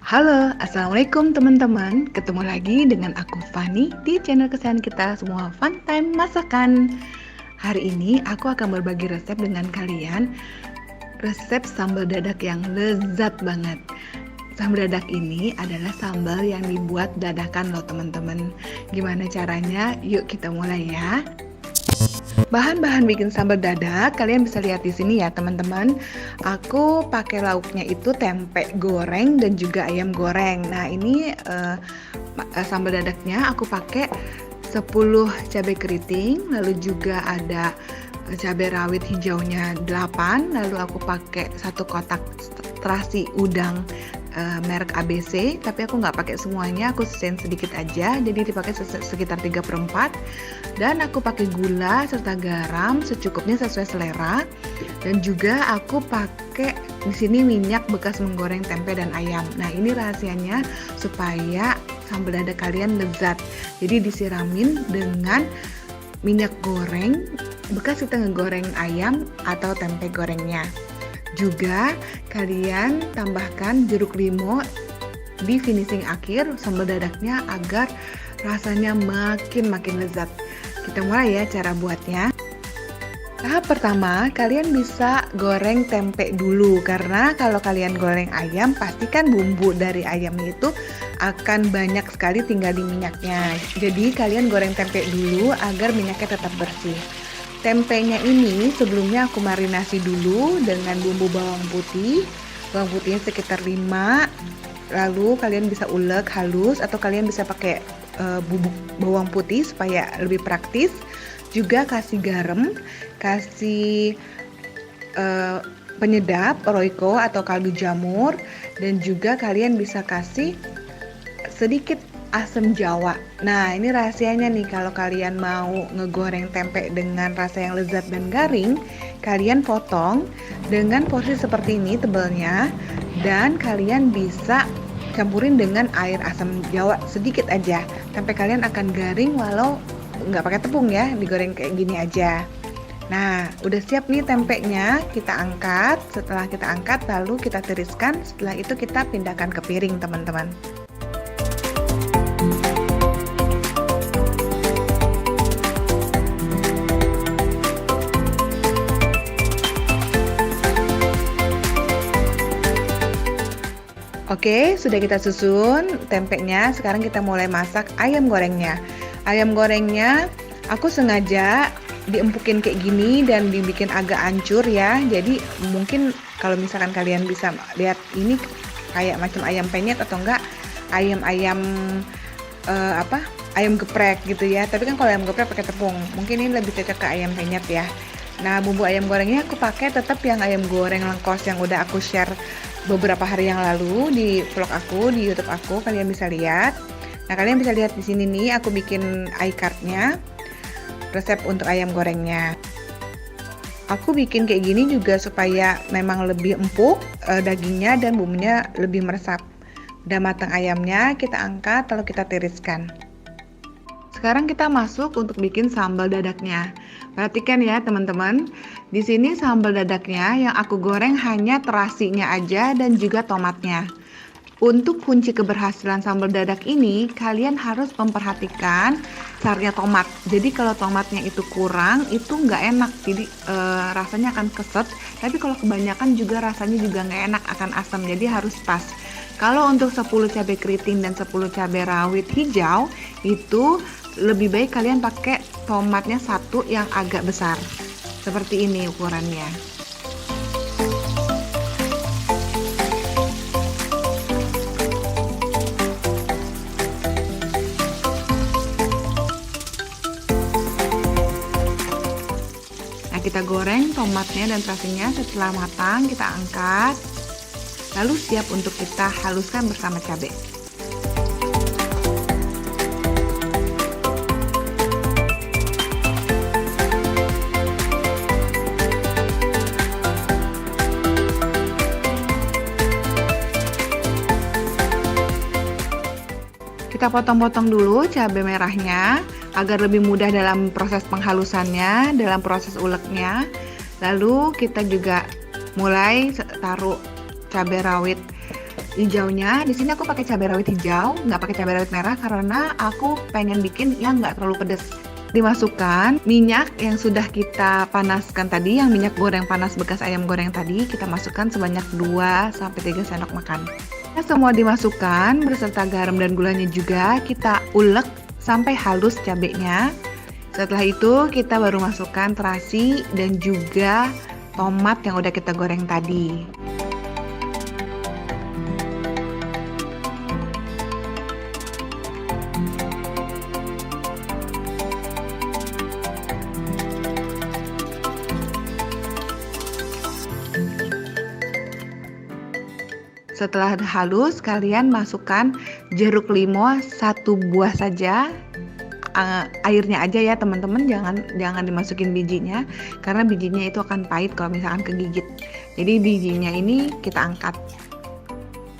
Halo, Assalamualaikum teman-teman. Ketemu lagi dengan aku Fani di channel kesayangan kita semua, Fun Time Masakan. Hari ini aku akan berbagi resep dengan kalian. Resep sambal dadak yang lezat banget. Sambal dadak ini adalah sambal yang dibuat dadakan loh teman-teman. Gimana caranya? Yuk kita mulai ya. Bahan-bahan bikin sambal dadak kalian bisa lihat di sini ya teman-teman. Aku pakai lauknya itu tempe goreng dan juga ayam goreng. Nah ini sambal dadaknya aku pakai 10 cabai keriting, lalu juga ada cabai rawit hijaunya 8, lalu aku pakai 1 kotak terasi udang merek ABC, tapi aku nggak pakai semuanya, aku sisain sedikit aja, jadi dipakai sekitar 3/4. Dan aku pakai gula serta garam secukupnya sesuai selera. Dan juga aku pakai di sini minyak bekas menggoreng tempe dan ayam. Nah ini rahasianya supaya sambal dadak kalian lezat. Jadi disiramin dengan minyak goreng bekas kita ngegoreng ayam atau tempe gorengnya. Juga kalian tambahkan jeruk limau di finishing akhir sambal dadaknya agar rasanya makin lezat. Kita mulai ya cara buatnya. Tahap pertama, kalian bisa goreng tempe dulu, karena kalau kalian goreng ayam pastikan bumbu dari ayamnya itu akan banyak sekali tinggal di minyaknya. Jadi kalian goreng tempe dulu agar minyaknya tetap bersih. Tempenya ini sebelumnya aku marinasi dulu dengan bumbu bawang putih. Bawang putihnya sekitar 5. Lalu kalian bisa ulek halus atau kalian bisa pakai bubuk bawang putih supaya lebih praktis. Juga kasih garam, kasih penyedap Royco atau kaldu jamur, dan juga kalian bisa kasih sedikit asam jawa. Nah ini rahasianya nih, kalau kalian mau ngegoreng tempe dengan rasa yang lezat dan garing, kalian potong dengan porsi seperti ini tebalnya, dan kalian bisa campurin dengan air asam jawa sedikit aja. Tempe kalian akan garing walau nggak pakai tepung ya, digoreng kayak gini aja. Nah udah siap nih tempenya, kita angkat. Setelah kita angkat lalu kita tiriskan, setelah itu kita pindahkan ke piring teman-teman. Oke, sudah kita susun tempenya. Sekarang kita mulai masak ayam gorengnya. Ayam gorengnya aku sengaja diempukin kayak gini dan dibikin agak hancur ya. Jadi mungkin kalau misalkan kalian bisa lihat ini kayak macam ayam penyet atau enggak ayam-ayam ayam geprek gitu ya. Tapi kan kalau ayam geprek pakai tepung, mungkin ini lebih cocok ke ayam penyet ya. Nah bumbu ayam gorengnya aku pakai tetap yang ayam goreng lengkos yang udah aku share beberapa hari yang lalu di vlog aku, di YouTube aku, kalian bisa lihat. Nah kalian bisa lihat di sini nih aku bikin iCard-nya, resep untuk ayam gorengnya. Aku bikin kayak gini juga supaya memang lebih empuk dagingnya dan bumbunya lebih meresap. Udah matang ayamnya, kita angkat lalu kita tiriskan. Sekarang kita masuk untuk bikin sambal dadaknya. Perhatikan ya teman-teman. Di sini sambal dadaknya yang aku goreng hanya terasinya aja dan juga tomatnya. Untuk kunci keberhasilan sambal dadak ini, kalian harus memperhatikan caranya tomat. Jadi kalau tomatnya itu kurang, itu nggak enak. Jadi rasanya akan keset. Tapi kalau kebanyakan juga rasanya juga nggak enak, akan asam. Jadi harus pas. Kalau untuk 10 cabai keriting dan 10 cabai rawit hijau, itu lebih baik kalian pakai tomatnya 1 yang agak besar. Seperti ini ukurannya. Nah, kita goreng tomatnya dan terasinya. Setelah matang, kita angkat. Lalu siap untuk kita haluskan bersama cabai. Kita potong-potong dulu cabai merahnya agar lebih mudah dalam proses penghalusannya, dalam proses uleknya. Lalu kita juga mulai taruh cabai rawit Hijaunya di sini aku pakai cabai rawit hijau, nggak pakai cabai rawit merah karena aku pengen bikin yang nggak terlalu pedas. Dimasukkan minyak yang sudah kita panaskan tadi, yang minyak goreng panas bekas ayam goreng tadi, kita masukkan sebanyak 2-3 sendok makan. Nah, semua dimasukkan beserta garam dan gulanya juga, kita ulek sampai halus cabenya. Setelah itu kita baru masukkan terasi dan juga tomat yang udah kita goreng tadi. Setelah halus, kalian masukkan jeruk limau 1 buah saja. Airnya aja ya teman-teman, jangan dimasukin bijinya karena bijinya itu akan pahit kalau misalkan kegigit. Jadi bijinya ini kita angkat.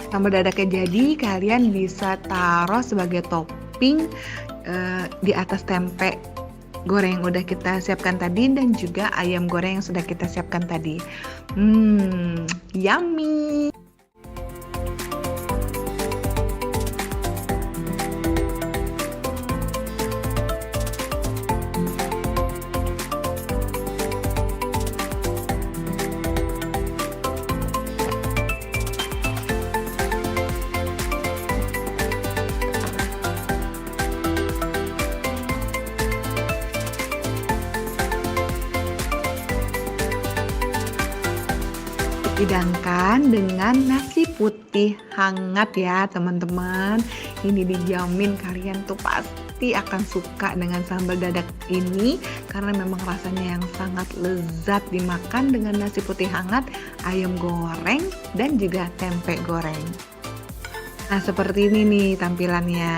Sambal dadaknya jadi, kalian bisa taruh sebagai topping di atas tempe goreng yang udah kita siapkan tadi dan juga ayam goreng yang sudah kita siapkan tadi. Yummy. Hidangkan dengan nasi putih hangat ya teman-teman. Ini dijamin kalian tuh pasti akan suka dengan sambal dadak ini karena memang rasanya yang sangat lezat dimakan dengan nasi putih hangat, ayam goreng dan juga tempe goreng. Nah, seperti ini nih tampilannya.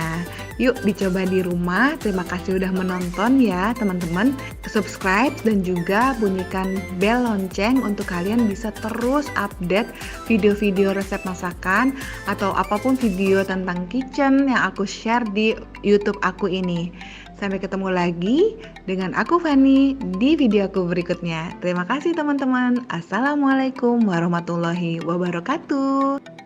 Yuk dicoba di rumah. Terima kasih udah menonton ya teman-teman. Subscribe dan juga bunyikan bel lonceng untuk kalian bisa terus update video-video resep masakan atau apapun video tentang kitchen yang aku share di YouTube aku ini. Sampai ketemu lagi dengan aku Fani di video aku berikutnya. Terima kasih teman-teman. Assalamualaikum warahmatullahi wabarakatuh.